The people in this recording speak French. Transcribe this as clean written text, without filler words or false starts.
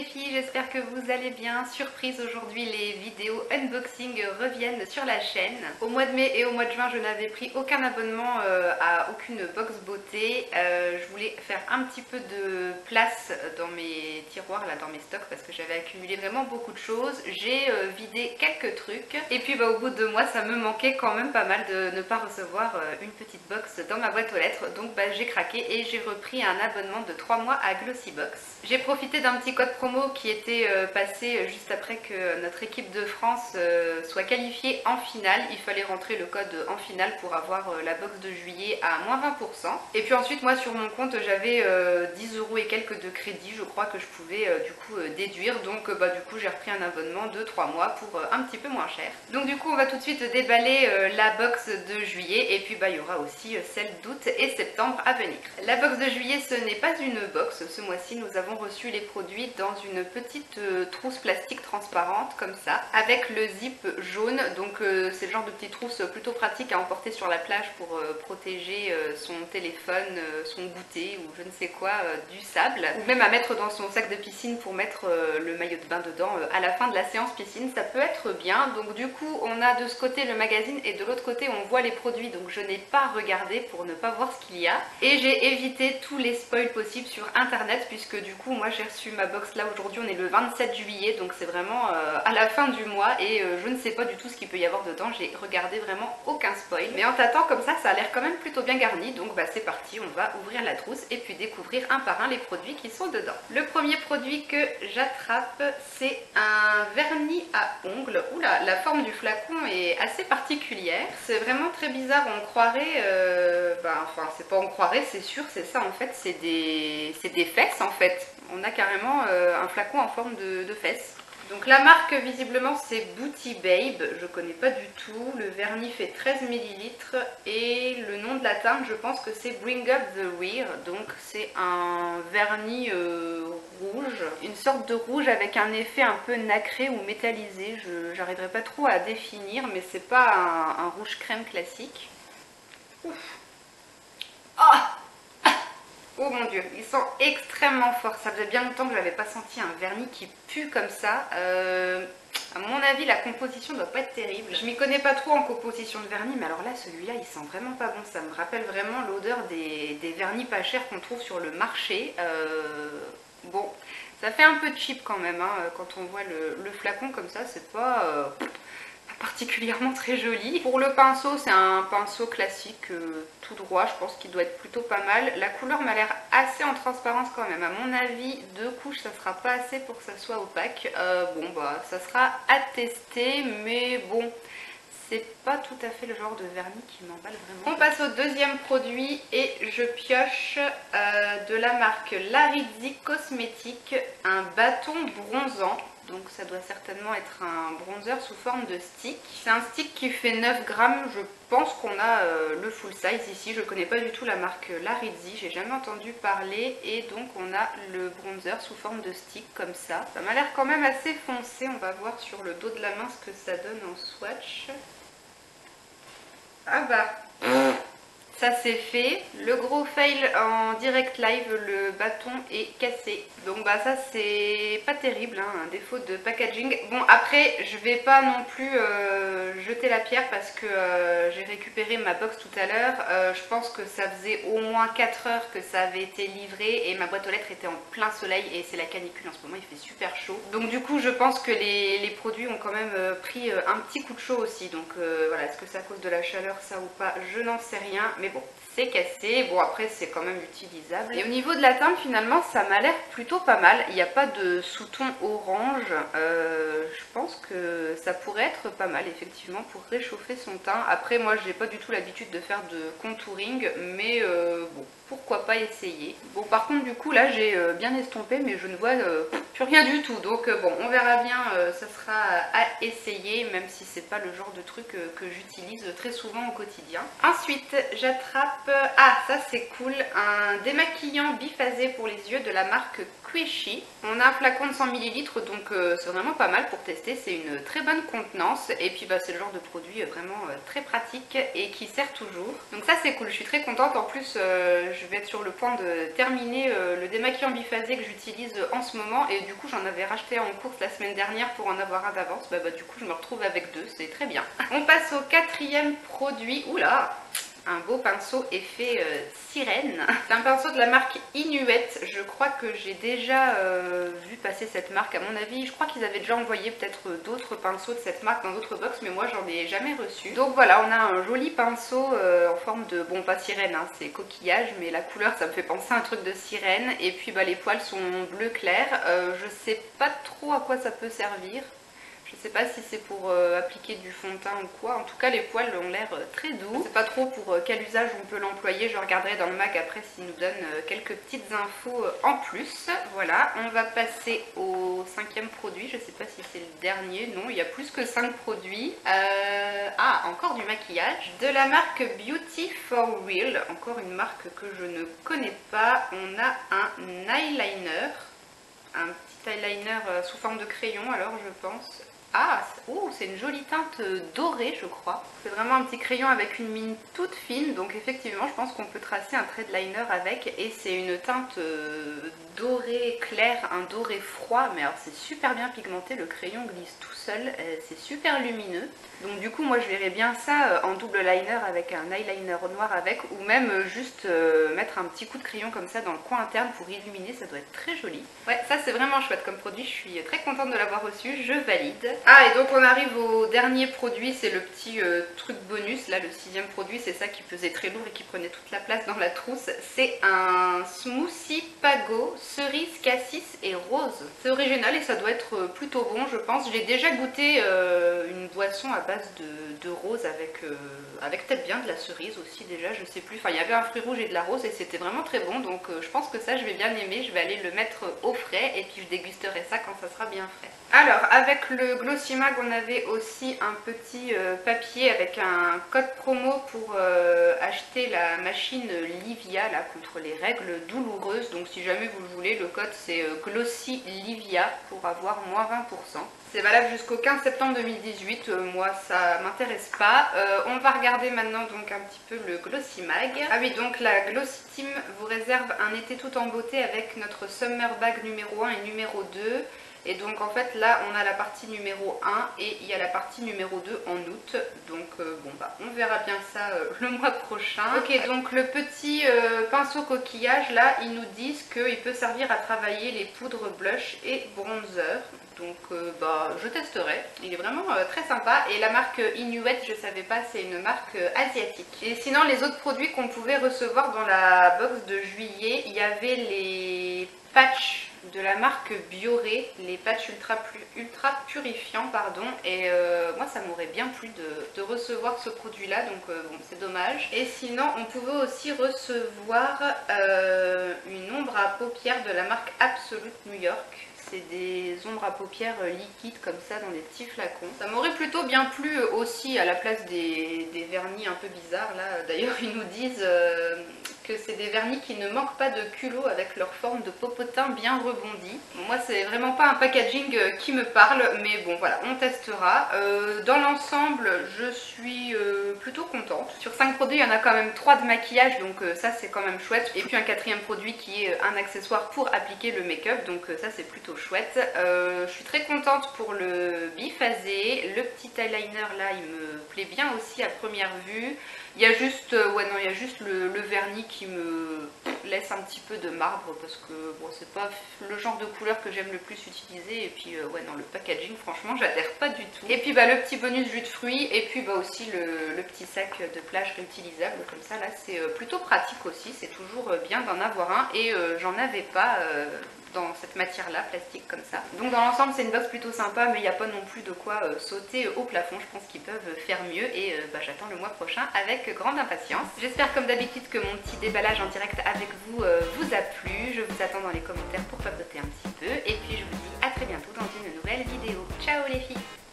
filles, j'espère que vous allez bien. Surprise, aujourd'hui les vidéos unboxing reviennent sur la chaîne. Au mois de mai et au mois de juin je n'avais pris aucun abonnement à aucune box beauté. Je voulais faire un petit peu de place dans mes tiroirs, là dans mes stocks, parce que j'avais accumulé vraiment beaucoup de choses. J'ai vidé quelques trucs et puis au bout de 2 mois ça me manquait quand même pas mal de ne pas recevoir une petite box dans ma boîte aux lettres. Donc j'ai craqué et j'ai repris un abonnement de 3 mois à Glossybox. J'ai profité d'un petit code promo qui était passé juste après que notre équipe de France soit qualifiée en finale. Il fallait rentrer le code en finale pour avoir la box de juillet à moins 20%. Et puis ensuite moi sur mon compte j'avais 10 € et quelques de crédit, je crois que je pouvais du coup déduire. Donc du coup j'ai repris un abonnement de 3 mois pour un petit peu moins cher. Donc du coup on va tout de suite déballer la box de juillet et puis il y aura aussi celle d'août et septembre à venir. La box de juillet ce n'est pas une box, ce mois-ci nous avons reçu les produits dans une petite trousse plastique transparente comme ça, avec le zip jaune. Donc c'est le genre de petite trousse plutôt pratique à emporter sur la plage pour protéger son téléphone, son goûter ou je ne sais quoi du sable, ou même à mettre dans son sac de piscine pour mettre le maillot de bain dedans à la fin de la séance piscine. Ça peut être bien. Donc du coup on a de ce côté le magazine et de l'autre côté on voit les produits, donc je n'ai pas regardé pour ne pas voir ce qu'il y a, et j'ai évité tous les spoils possibles sur internet puisque du coup moi j'ai reçu ma box là aujourd'hui, on est le 27 juillet, donc c'est vraiment à la fin du mois et je ne sais pas du tout ce qu'il peut y avoir dedans. J'ai regardé vraiment aucun spoil, mais en tâtant comme ça a l'air quand même plutôt bien garni. Donc c'est parti, on va ouvrir la trousse et puis découvrir un par un les produits qui sont dedans. Le premier produit que j'attrape, c'est un vernis à ongles. Oula, la forme du flacon est assez particulière, c'est vraiment très bizarre. On croirait, enfin c'est pas on croirait, c'est sûr, c'est ça en fait, c'est des fesses en fait. On a carrément un flacon en forme de fesses. Donc la marque visiblement c'est Booty Babe, je connais pas du tout. Le vernis fait 13 ml et le nom de la teinte je pense que c'est Bring Up the Rear. Donc c'est un vernis rouge, une sorte de rouge avec un effet un peu nacré ou métallisé. Je n'arriverai pas trop à définir, mais c'est pas un rouge crème classique. Ouf. Ah! Oh mon dieu, ils sont extrêmement forts. Ça faisait bien longtemps que je n'avais pas senti un vernis qui pue comme ça. À mon avis, la composition doit pas être terrible. Je m'y connais pas trop en composition de vernis, mais alors là, celui-là, il sent vraiment pas bon. Ça me rappelle vraiment l'odeur des vernis pas chers qu'on trouve sur le marché. Bon, ça fait un peu cheap quand même, hein. Quand on voit le flacon comme ça, c'est pas particulièrement très joli. Pour le pinceau, c'est un pinceau classique tout droit, je pense qu'il doit être plutôt pas mal. La couleur m'a l'air assez en transparence quand même. À mon avis, 2 couches ça sera pas assez pour que ça soit opaque. Ça sera à tester, mais bon, c'est pas tout à fait le genre de vernis qui m'emballe vraiment. On passe au deuxième produit et je pioche de la marque Larizzi Cosmétiques un bâton bronzant. Donc ça doit certainement être un bronzer sous forme de stick. C'est un stick qui fait 9 grammes. Je pense qu'on a le full size ici. Je connais pas du tout la marque Larizzi, j'ai jamais entendu parler. Et donc on a le bronzer sous forme de stick comme ça. Ça m'a l'air quand même assez foncé. On va voir sur le dos de la main ce que ça donne en swatch. Ah ça c'est fait. Le gros fail en direct live, le bâton est cassé. Donc ça c'est pas terrible, hein, un défaut de packaging. Bon après je vais pas non plus jeter la pierre parce que j'ai récupéré ma box tout à l'heure. Je pense que ça faisait au moins 4 heures que ça avait été livré et ma boîte aux lettres était en plein soleil et c'est la canicule en ce moment, il fait super chaud. Donc du coup je pense que les produits ont quand même pris un petit coup de chaud aussi. Donc voilà, est-ce que c'est à cause de la chaleur ça ou pas, je n'en sais rien. Mais bon, c'est cassé. Bon après c'est quand même utilisable. Et au niveau de la teinte finalement ça m'a l'air plutôt pas mal. Il n'y a pas de sous-ton orange. Je pense que ça pourrait être pas mal effectivement pour réchauffer son teint. Après moi j'ai pas du tout l'habitude de faire de contouring, mais bon, pourquoi pas essayer. Bon par contre du coup là j'ai bien estompé mais je ne vois plus rien du tout. Donc bon, on verra bien, ça sera à essayer même si c'est pas le genre de truc que j'utilise très souvent au quotidien. Ensuite j'attrape, ça c'est cool, un démaquillant biphasé pour les yeux de la marque Queshi. On a un flacon de 100 ml donc c'est vraiment pas mal pour tester, c'est une très bonne contenance et puis c'est le genre de produit vraiment très pratique et qui sert toujours. Donc ça c'est cool, je suis très contente. En plus je vais être sur le point de terminer le démaquillant biphasé que j'utilise en ce moment. Et du coup j'en avais racheté en course la semaine dernière pour en avoir un d'avance. Du coup je me retrouve avec deux, c'est très bien. On passe au quatrième produit. Oula, un beau pinceau effet sirène. C'est un pinceau de la marque Inuet. Je crois que j'ai déjà vu passer cette marque à mon avis. Je crois qu'ils avaient déjà envoyé peut-être d'autres pinceaux de cette marque dans d'autres box, mais moi j'en ai jamais reçu. Donc voilà, on a un joli pinceau en forme de, bon pas sirène, hein, c'est coquillage, mais la couleur ça me fait penser à un truc de sirène. Et puis les poils sont bleu clair. Je sais pas trop à quoi ça peut servir. Je sais pas si c'est pour appliquer du fond de teint ou quoi. En tout cas les poils ont l'air très doux. Je sais pas trop pour quel usage on peut l'employer. Je regarderai dans le mag après s'il nous donne quelques petites infos en plus. Voilà, on va passer au cinquième produit. Je sais pas si c'est le dernier. Non, il y a plus que 5 produits. Ah, encore du maquillage. De la marque Beauty for Real. Encore une marque que je ne connais pas. On a un eyeliner. Un petit eyeliner sous forme de crayon alors je pense. Ah, oh, c'est une jolie teinte dorée je crois. C'est vraiment un petit crayon avec une mine toute fine, donc effectivement je pense qu'on peut tracer un trait de liner avec. Et c'est une teinte doré clair, un doré froid, mais alors c'est super bien pigmenté, le crayon glisse tout seul, c'est super lumineux. Donc du coup moi je verrais bien ça en double liner avec un eyeliner noir avec, ou même juste mettre un petit coup de crayon comme ça dans le coin interne pour illuminer, ça doit être très joli. Ouais, ça c'est vraiment chouette comme produit, je suis très contente de l'avoir reçu, je valide. Ah, et donc on arrive au dernier produit, c'est le petit truc bonus, là le 6e produit, c'est ça qui pesait très lourd et qui prenait toute la place dans la trousse. C'est un smoothie Pago, cerise, cassis et rose. C'est original et ça doit être plutôt bon je pense. J'ai déjà goûté une boisson à base de rose avec peut-être bien de la cerise aussi déjà, je sais plus. Enfin il y avait un fruit rouge et de la rose et c'était vraiment très bon, donc je pense que ça je vais bien aimer. Je vais aller le mettre au frais et puis je dégusterai ça quand ça sera bien frais. Alors avec le Glossimag on avait aussi un petit papier avec un code promo pour acheter la machine Livia là, contre les règles douloureuses. Donc si jamais vous le voulez, le code c'est Glossy Livia pour avoir moins 20%. C'est valable jusqu'au 15 septembre 2018, moi ça m'intéresse pas. On va regarder maintenant donc un petit peu le Glossimag. Ah oui, donc la Glossy Team vous réserve un été tout en beauté avec notre Summer Bag numéro 1 et numéro 2. Et donc en fait là on a la partie numéro 1 et il y a la partie numéro 2 en août. Donc on verra bien ça le mois prochain. Ok, donc le petit pinceau coquillage là, ils nous disent qu'il peut servir à travailler les poudres blush et bronzer. Donc je testerai, il est vraiment très sympa. Et la marque Inuet, je savais pas, c'est une marque asiatique. Et sinon les autres produits qu'on pouvait recevoir dans la box de juillet, il y avait les patchs de la marque Bioré, les patchs ultra purifiants pardon. Et moi ça m'aurait bien plu de recevoir ce produit là, donc bon c'est dommage. Et sinon on pouvait aussi recevoir une ombre à paupières de la marque Absolute New York. C'est des ombres à paupières liquides comme ça dans des petits flacons. Ça m'aurait plutôt bien plu aussi à la place des vernis un peu bizarres là. D'ailleurs ils nous disent que c'est des vernis qui ne manquent pas de culot avec leur forme de popotin bien rebondi. Bon, moi c'est vraiment pas un packaging qui me parle, mais bon voilà, on testera. Dans l'ensemble je suis plutôt contente. Sur 5 produits il y en a quand même 3 de maquillage, donc ça c'est quand même chouette. Et puis un 4e produit qui est un accessoire pour appliquer le make-up, donc ça c'est plutôt chouette. Je suis très contente pour le biphasé. Le petit eyeliner là il me plaît bien aussi à première vue. Il y a juste, il y a juste le vernis qui me laisse un petit peu de marbre parce que bon, c'est pas le genre de couleur que j'aime le plus utiliser. Et puis le packaging franchement j'adhère pas du tout. Et puis le petit bonus jus de fruits et puis aussi le petit sac de plage réutilisable comme ça là, c'est plutôt pratique aussi. C'est toujours bien d'en avoir un et j'en avais pas dans cette matière là, plastique comme ça. Donc dans l'ensemble c'est une box plutôt sympa, mais il n'y a pas non plus de quoi sauter au plafond. Je pense qu'ils peuvent faire mieux et j'attends le mois prochain avec grande impatience. J'espère comme d'habitude que mon petit déballage en direct avec vous vous a plu. Je vous attends dans les commentaires pour papoter un petit peu et puis je vous dis à très bientôt dans une nouvelle vidéo. Ciao les filles!